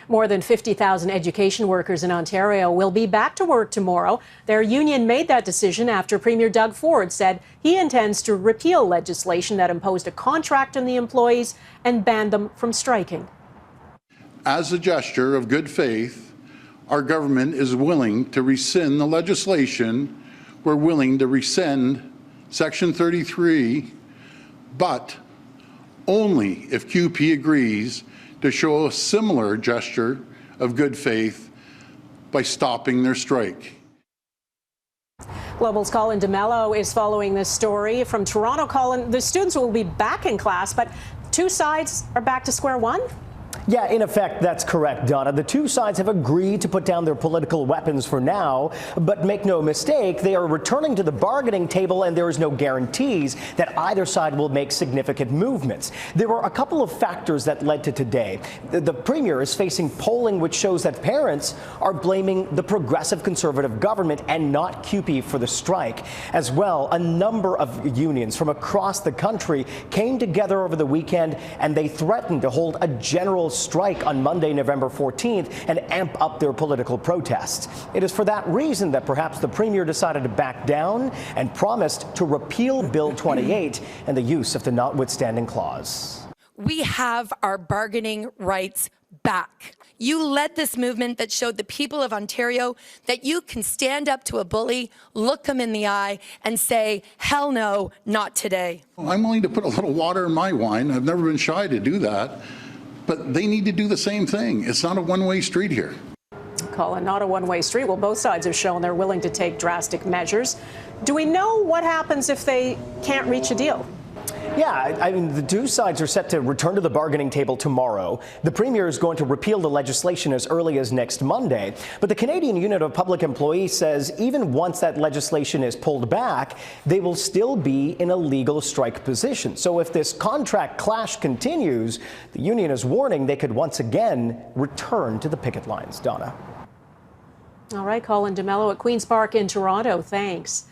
More than 50,000 education workers in Ontario will be back to work tomorrow. Their union made that decision after Premier Doug Ford said he intends to repeal legislation that imposed a contract on the employees and banned them from striking. As a gesture of good faith, our government is willing to rescind the legislation. We're willing to rescind Section 33, but only if CUPE agrees to show a similar gesture of good faith by stopping their strike. Global's Colin D'Mello is following this story from Toronto. Colin, the students will be back in class, but two sides are back to square one? Yeah, in effect, that's correct, Donna. The two sides have agreed to put down their political weapons for now, but make no mistake, they are returning to the bargaining table, and there is no guarantees that either side will make significant movements. There were a couple of factors that led to today. The Premier is facing polling which shows that parents are blaming the progressive Conservative government and not CUPE for the strike. As well, a number of unions from across the country came together over the weekend, and they threatened to hold a general strike on Monday, November 14th, and amp up their political protests. It is for that reason that perhaps the Premier decided to back down and promised to repeal Bill 28 and the use of the notwithstanding clause. We have our bargaining rights back. You led this movement that showed the people of Ontario that you can stand up to a bully, look them in the eye, and say, hell no, not today. I'm willing to put a little water in my wine. I've never been shy to do that. But they need to do the same thing. It's not a one-way street here. Colin, not a one-way street. Well, both sides have shown they're willing to take drastic measures. Do we know what happens if they can't reach a deal? Yeah, I mean, the two sides are set to return to the bargaining table tomorrow. The Premier is going to repeal the legislation as early as next Monday. But the Canadian Unit of Public Employees says even once that legislation is pulled back, they will still be in a legal strike position. So if this contract clash continues, the union is warning they could once again return to the picket lines. Donna. All right, Colin D'Mello at Queen's Park in Toronto. Thanks.